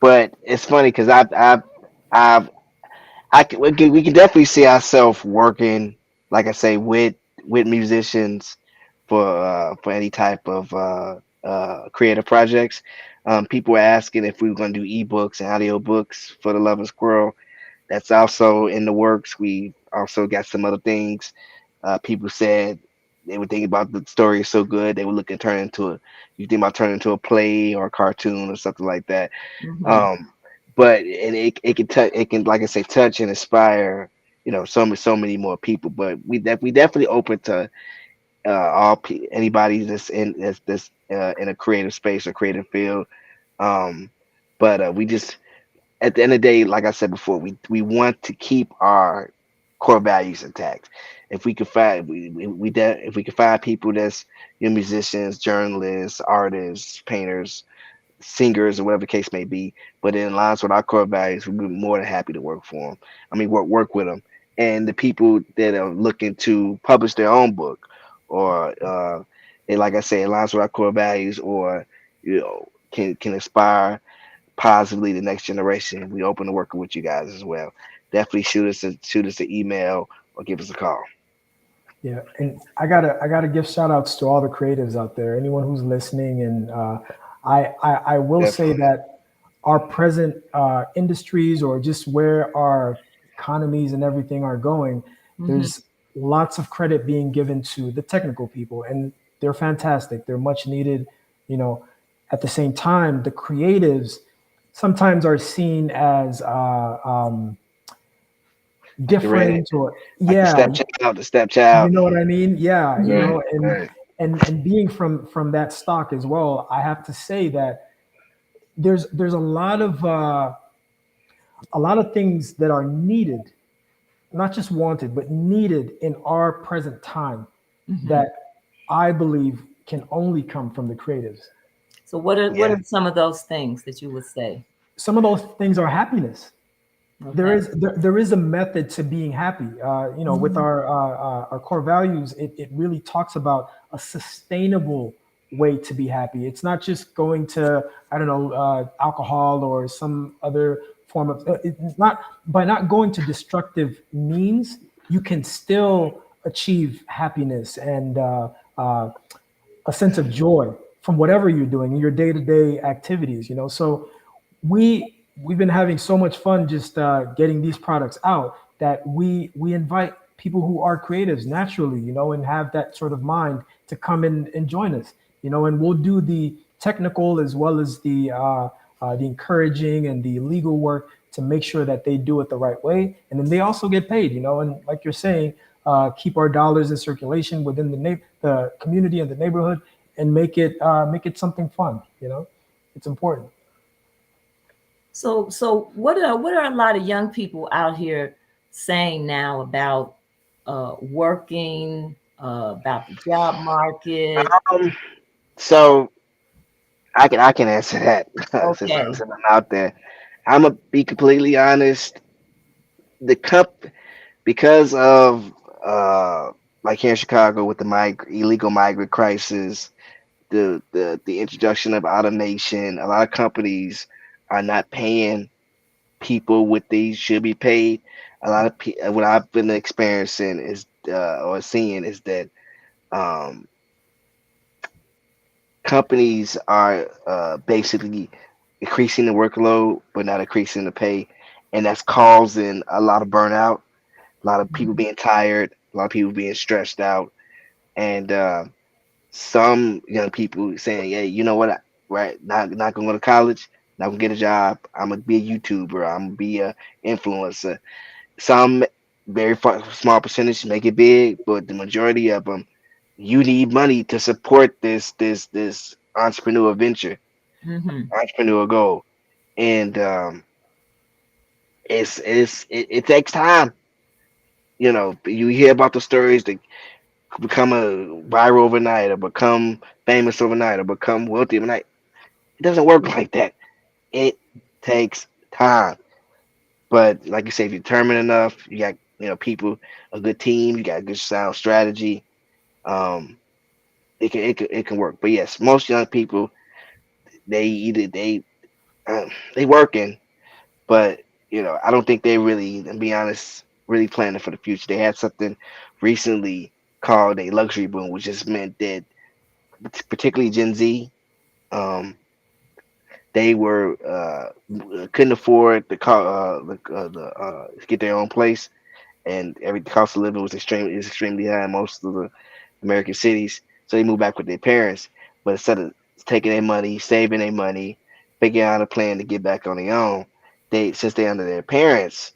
but it's funny because I've we can definitely see ourselves working, like I say, with musicians for any type of creative projects. People were asking if we were going to do ebooks and audiobooks for the Loving Squirrel. That's also in the works. We also got some other things. People said they were thinking about the story is so good they would look at turn into a you think about turning into a play or a cartoon or something like that. Mm-hmm. um but and it can touch, it can, like I say, touch and inspire, so many more people. But we definitely open to anybody that's in a creative space or creative field. um but we just, at the end of the day, like I said before, we want to keep our core values intact. If we could find if we could find people that's, musicians, journalists, artists, painters, singers, or whatever the case may be, but in lines with our core values, we'd be more than happy to work for them. I mean, work with them. And the people that are looking to publish their own book, or and like I say, aligns with our core values, or can inspire. positively the next generation. We open to working with you guys as well. Definitely shoot us an email or give us a call. Yeah, and I gotta give shout outs to all the creatives out there, anyone who's listening, and I will say Definitely. that our present industries, or just where our economies and everything are going, Hmm. there's lots of credit being given to the technical people, and they're fantastic. They're much needed. You know, at the same time, the creatives sometimes are seen as Like the red, different, or like the yeah, stepchild, the you stepchild. know what I mean? Yeah, you Hmm. Right, know, right. and being from that stock as well, I have to say that there's a lot of things that are needed, not just wanted, but needed in our present time, Hmm. that I believe can only come from the creatives. So what Yeah, are some of those things that you would say? Some of those things are happiness. Okay. There is a method to being happy. You know, with Hmm. our core values, it really talks about a sustainable way to be happy. It's not just going to, I don't know, alcohol or some other form of. It's not, by not going to destructive means, you can still achieve happiness and a sense of joy from whatever you're doing in your day-to-day activities. You know, so we've been having so much fun just getting these products out, that we invite people who are creatives naturally, you know, and have that sort of mind to come in and join us, you know, and we'll do the technical as well as the encouraging and the legal work to make sure that they do it the right way, and then they also get paid, you know, and like you're saying, keep our dollars in circulation within the community and the neighborhood, and make it something fun, you know, it's important. So what are a lot of young people out here saying now about working, about the job market? um, so I can answer that Okay. since I'm out there. I'm gonna be completely honest. The cup because of like here in Chicago with the illegal migrant crisis, the introduction of automation, a lot of companies are not paying people what they should be paid. A lot of what I've been experiencing is or seeing is that um, companies are basically increasing the workload but not increasing the pay, and that's causing a lot of burnout, a lot of people Mhm. being tired, a lot of people being stressed out, and some young people saying, "Hey, you know what? Right, not gonna go to college, not gonna get a job. I'm gonna be a YouTuber. I'm gonna be a influencer." Some very small percentage make it big, but the majority of them, you need money to support this entrepreneur venture, Mhm. entrepreneur goal, and it takes time. You know, you hear about the stories that become a viral overnight, or become famous overnight, or become wealthy overnight. It doesn't work like that. It takes time. But like you say, if you're determined enough, you got people, a good team, you got a good sound strategy. Um, it can work. But yes, most young people they either they working, but I don't think they really, to be honest, really planning for the future. They had something recently called a luxury boom, which just meant that particularly Gen Z, um, they were couldn't afford to get their own place, and every cost of living was extremely high in most of the American cities. So they moved back with their parents, but instead of taking their money, saving their money, figuring out a plan to get back on their own, they since they're under their parents,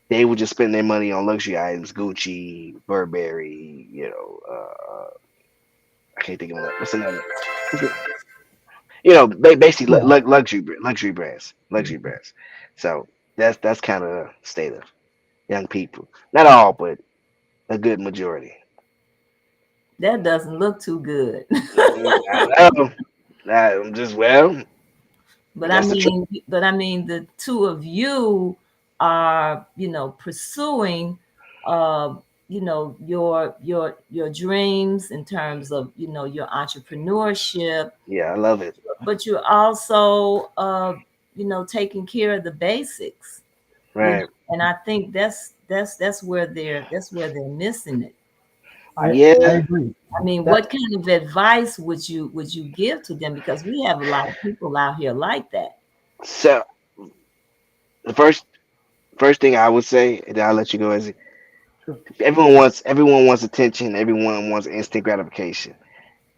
they would just spend their money on luxury items, Gucci, Burberry, I can't think of that. What's another? Basically Yeah. luxury brands. So that's kind of the state of young people. Not all, but a good majority. That doesn't look too good. I know. I'm just But I that's the truth. mean, the two of you are, pursuing, uh, your dreams in terms of, your entrepreneurship, Yeah, I love it. but you're also, taking care of the basics. you know Right. and I think that's where they're missing it. I Yeah. agree. I mean, That what kind of advice would you give to them, because we have a lot of people out here like that. So the first thing I would say, and then I'll let you go, is everyone wants attention. Everyone wants instant gratification,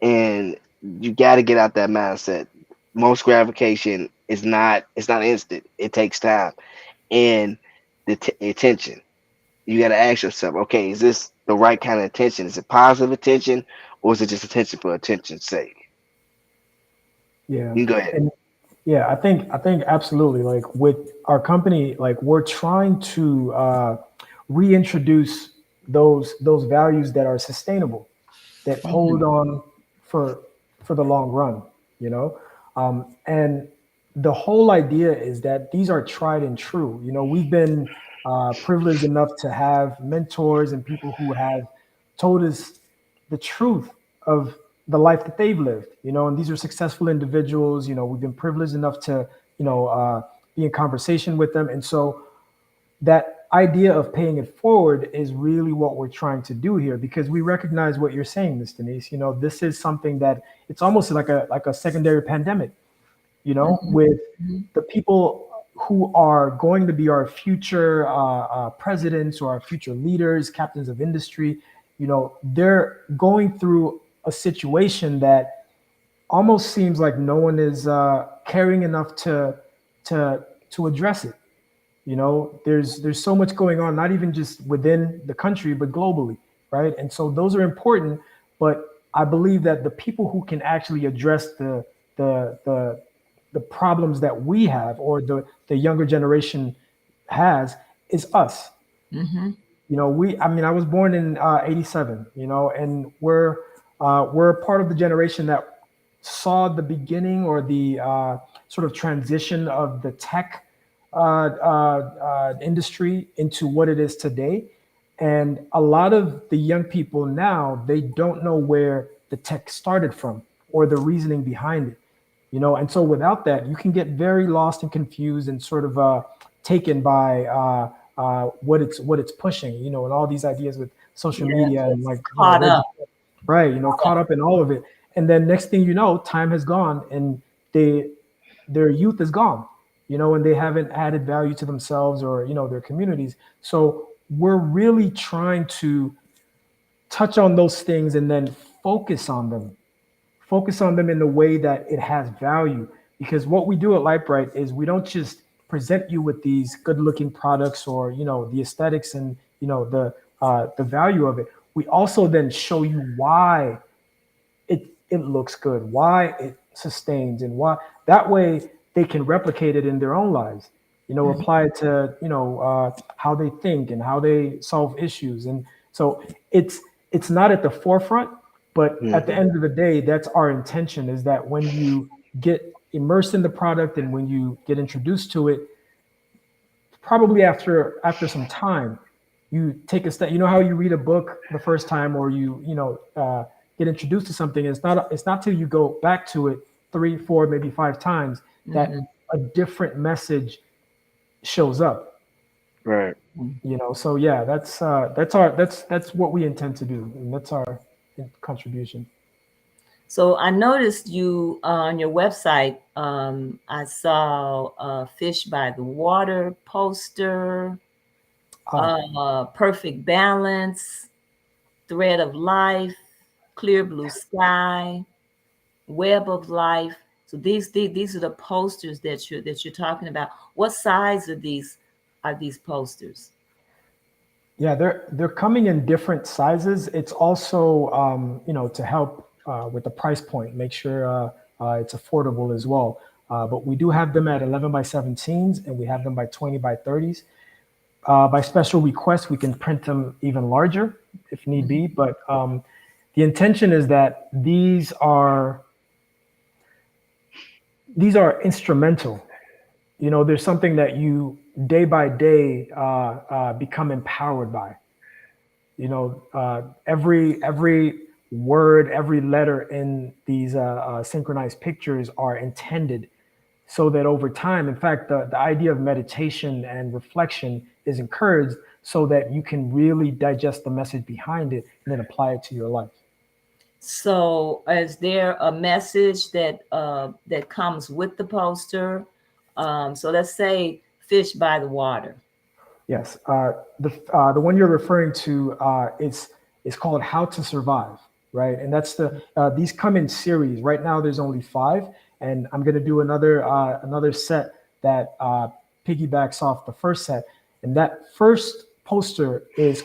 and you got to get out that mindset. Most gratification is not it's not instant. It takes time, and the attention. You got to ask yourself, okay, is this the right kind of attention? Is it positive attention, or is it just attention for attention's sake? yeah. You can go ahead. And yeah, I think absolutely. Like with our company, like we're trying to reintroduce those values that are sustainable, that hold Mhm. on for for the long run, you know. And the whole idea is that these are tried and true. We've been privileged enough to have mentors and people who have told us the truth of the life that they've lived. And these are successful individuals. We've been privileged enough to be in conversation with them, and so that idea of paying it forward is really what we're trying to do here, because we recognize what you're saying, Miss Denise. This is something that it's almost like a secondary pandemic, Mhm. with Mhm. the people who are going to be our future presidents or our future leaders, captains of industry. They're going through a situation that almost seems like no one is caring enough to address it. There's so much going on, not even just within the country, but globally, right? And so those are important, but I believe that the people who can actually address the the the problems that we have, or the younger generation has, is us. Mhm. I mean, I was born in '87, and we're a part of the generation that saw the beginning, or the sort of transition of the tech industry into what it is today. And a lot of the young people now, they don't know where the tech started from, or the reasoning behind it. And so without that, you can get very lost and confused, and sort of taken by what it's pushing, and all these ideas with social Yeah, media, and, just like, caught Reggie, up. right, caught up in all of it. And then next thing you know, time has gone, and they their youth is gone, and they haven't added value to themselves, or their communities. So we're really trying to touch on those things, and then focus on them in the way that it has value. Because what we do at Lightbright is, we don't just present you with these good looking products, or the aesthetics, and the value of it. We also then show you why it looks good, why it sustains, and why, that way they can replicate it in their own lives. Mhm. Apply it to how they think and how they solve issues. And so it's not at the forefront, but at the Hmm. end of the day, that's our intention, is that when you get immersed in the product, and when you get introduced to it, probably after some time, you take a step. How you read a book the first time, or get introduced to something. It's not till you go back to it 3, 4, maybe 5 times, Mhm. that a different message shows up. Right. So yeah, that's what we intend to do, and that's our contribution. So I noticed you on your website. I saw Fish by the Water poster, Ah, Perfect Balance, Thread of Life, Clear Blue Sky, Web of Life. So these are the posters that you're talking about. What size are these posters? yeah, they're coming in different sizes. It's also to help with the price point, make sure it's affordable as well. But we do have them at 11 by 17s, and we have them by 20 by 30s. By special request, we can print them even larger if need Mhm. be. But the intention is that these are instrumental. There's something that you, day by day, become empowered by. Every word, every letter in these synchronized pictures are intended so that over time, in fact, the idea of meditation and reflection is encouraged so that you can really digest the message behind it and then apply it to your life. So, is there a message that comes with the poster? So let's say fish by the water. Yes, the one you're referring to is called "How to Survive," right? And that's these come in series. Right now, there's only five, and I'm going to do another set that piggybacks off the first set. And that first poster is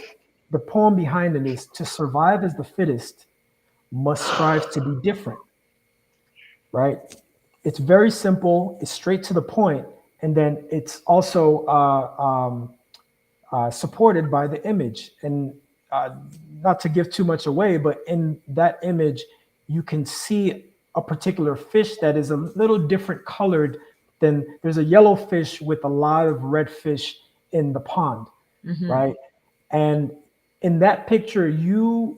the poem behind it is "To survive as the fittest, must strive to be different," right? It's very simple. It's straight to the point, and then it's also supported by the image. And uh, not to give too much away, but in that image, you can see a particular fish that is a little different colored than there's a yellow fish with a lot of red fish in the pond, Mm-hmm. right? And in that picture, you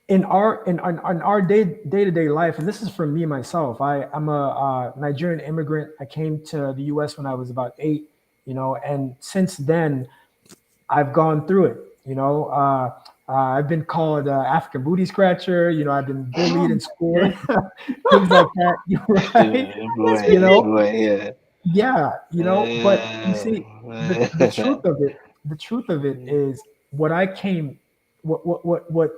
in our to day life, and this is for me myself. I'm a Nigerian immigrant. I came to the U.S. when I was about 8, and since then I've gone through it. I've been called African booty scratcher. I've been Oh bullied in school, my things like that. You're right. That's You Boy, know, ridiculous. boy, yeah. yeah. But you Uh, see, the truth of it is what I came, what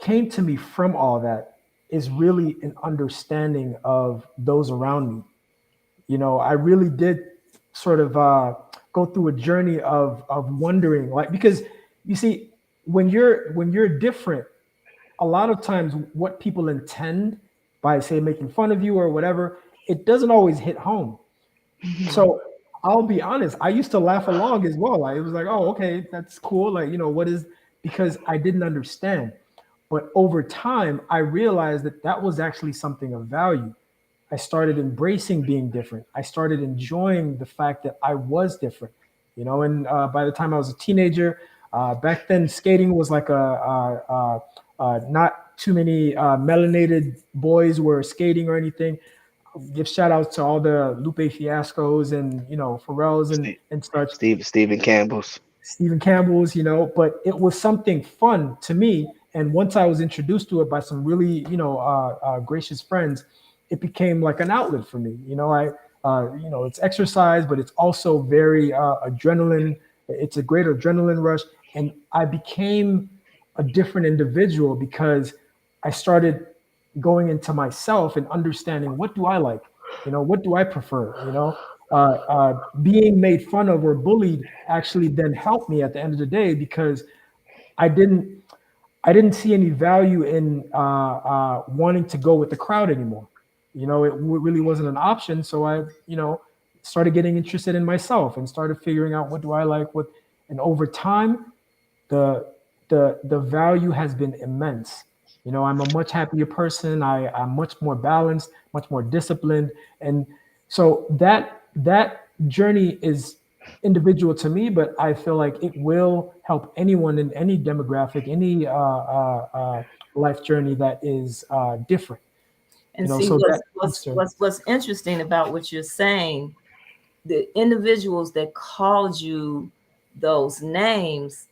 came to me from all that is really an understanding of those around me. I really did sort of go through a journey of wondering, like, because you see, when you're different, a lot of times what people intend by, say, making fun of you or whatever, it doesn't always hit home. Mm-hmm. So I'll be honest, I used to laugh along as well. Like, it was like, oh, okay, that's cool. Like, what is, because I didn't understand. But over time, I realized that that was actually something of value. I started embracing being different. I started enjoying the fact that I was different. And by the time I was a teenager, back then skating was like not too many melanated boys were skating or anything. Give shout outs to all the Lupe Fiascos and Pharrells and Steve, and such. Stephen Campbell's. Stephen Campbell's, but it was something fun to me. And once I was introduced to it by some really, gracious friends, it became like an outlet for me. It's exercise, but it's also very adrenaline. It's a great adrenaline rush. And I became a different individual because I started going into myself and understanding, what do I like? What do I prefer? Being made fun of or bullied actually then helped me at the end of the day, because I didn't I didn't see any value in wanting to go with the crowd anymore. It really wasn't an option. So I, started getting interested in myself and started figuring out, what do I like, and over time, the the value has been immense. I'm a much happier person. I'm much more balanced, much more disciplined, and so that journey is individual to me, but I feel like it will help anyone in any demographic, any life journey that is different. And see, So what's that what's poster, what's what's interesting about what you're saying, the individuals that called you those names,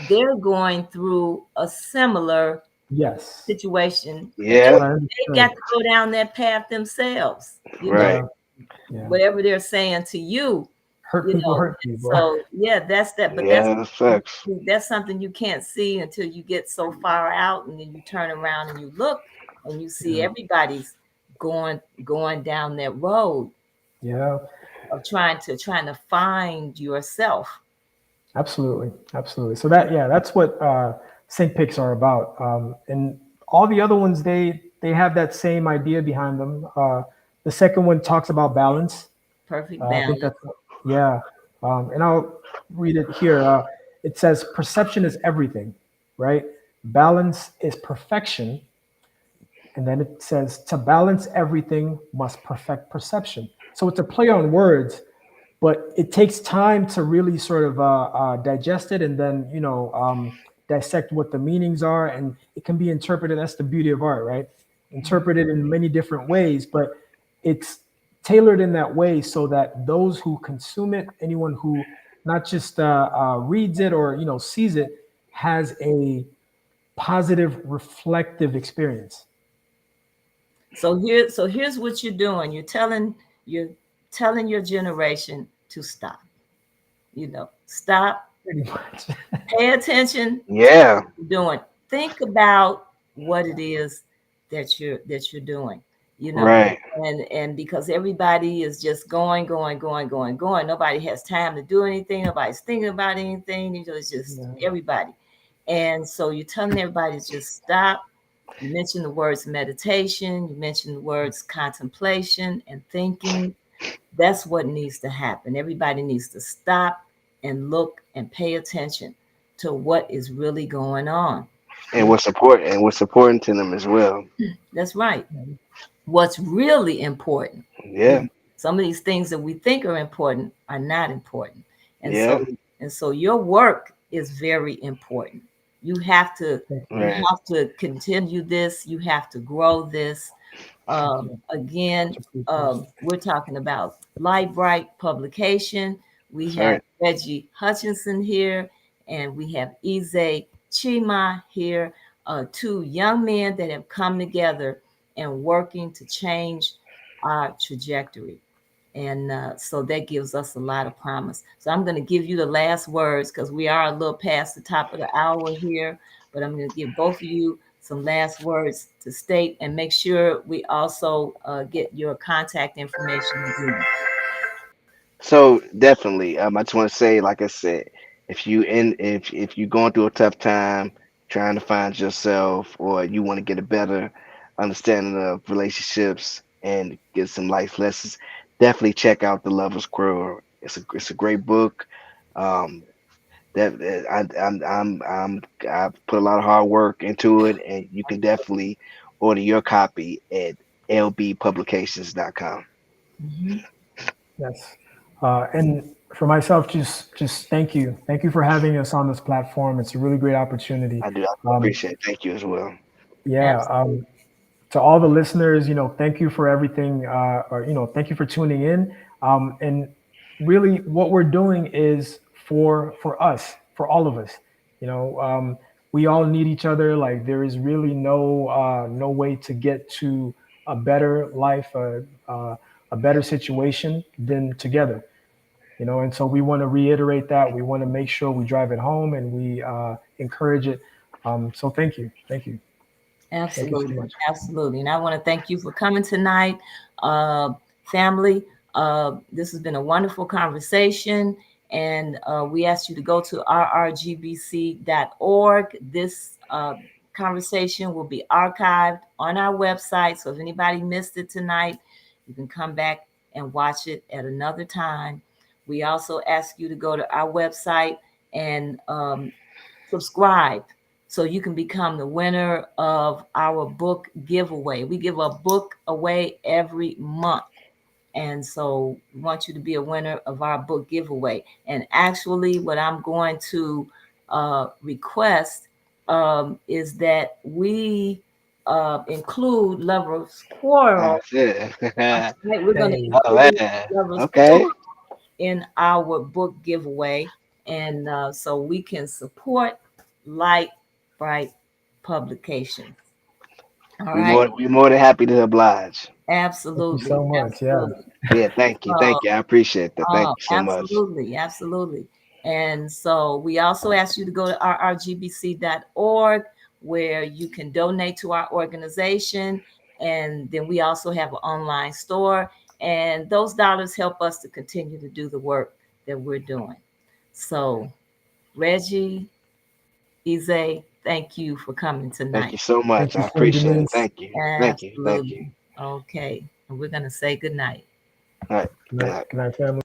they're going through a similar yes, situation. that's They what Yeah, I they've got understood. to go down that path themselves, right. Yeah, yeah. whatever they're saying to you, Hurt people. so yeah, that's that, but Yeah, that sucks. that's something you can't see until you get so far out, and then you turn around and you look and you see Yeah, everybody's going down that road yeah. of trying to find yourself. Absolutely, absolutely. So that's what sync picks are about, and all the other ones, they have that same idea behind them. The second one talks about balance. Perfect I think balance. that's, yeah, and I'll read it here. It says, "Perception is everything, right? Balance is perfection." And then it says, "To balance everything must perfect perception." So it's a play on words, but it takes time to really sort of digest it, and then dissect what the meanings are, and it can be interpreted. That's the beauty of art, right? Interpreted in many different ways, but it's tailored in that way so that those who consume it, anyone who not just reads it or sees it, has a positive reflective experience. So here's what you're doing. You're telling your generation to stop. Stop, Pretty much. pay attention to Yeah. what you're doing. Think about what it is that you're doing. You know, Right. and because everybody is just going, going, going, going, going. Nobody has time to do anything. Nobody's thinking about anything. It's just Yeah. everybody. And so you're telling everybody to just stop. You mentioned the words meditation. You mentioned the words contemplation and thinking. That's what needs to happen. Everybody needs to stop and look and pay attention to what is really going on. And what's important to them as well. That's right. What's really important. You Yeah. know, some of these things that we think are important are not important. And Yeah. so your work is very important. You have to Thank you. you Right. have to continue this. You have to grow this. Thank you. Again, Much appreciated. we're talking about Light Bright publication. We That's have right. Reggie Hutchinson here, and we have Ize Chima here, two young men that have come together and working to change our trajectory. And so that gives us a lot of promise. So I'm going to give you the last words because we are a little past the top of the hour here, but I'm going to give both of you some last words to state and make sure we also get your contact information again. So definitely, I just want to say, like I said, if you're going through a tough time, trying to find yourself, or you want to get a better understanding of relationships and get some life lessons, definitely check out The Lover's Quarrel. It's a great book. Um, that I put a lot of hard work into it, and you can definitely order your copy at lbpublications.com. Mhm. Yes. And for myself, just thank you for having us on this platform. It's a really great opportunity. I do Um, appreciate it. Thank you as well. yeah. Absolutely. To all the listeners, thank you for everything. Or thank you for tuning in. And really, what we're doing is for us, for all of us. You know, we all need each other. Like there is really no way to get to a better life, a better situation than together. And so we want to reiterate that. We want to make sure we drive it home and we encourage it. So thank you so Absolutely, much. absolutely. And I want to thank you for coming tonight, uh, family. This has been a wonderful conversation, and we asked you to go to rrgbc.org. This conversation will be archived on our website, so if anybody missed it tonight, you can come back and watch it at another time. We also ask you to go to our website and subscribe so you can become the winner of our book giveaway. We give a book away every month. And so we want you to be a winner of our book giveaway. And actually, what I'm going to request is that we include Lover's Quarrel. That's it. Right? We're going to Hey, Oh include man. Lover's Okay. Quarrel in our book giveaway. And so we can support Light Bright Publications. All We right. more than happy to oblige. thank you Absolutely. so much. Yeah. Absolutely. Yeah, thank you. Uh, Thank you. I appreciate that. Thank you so much. Absolutely. Absolutely. And so we also ask you to go to rrgbc.org where you can donate to our organization. And then we also have an online store. And those dollars help us to continue to do the work that we're doing. So, Reggie, Ize, thank you for coming Thank tonight. you so Thank much. you, I Queen appreciate it. Denise. Thank you. Thank you. Thank you. Absolutely. Okay. And we're going to say good night. All right. Good night. Good night, family.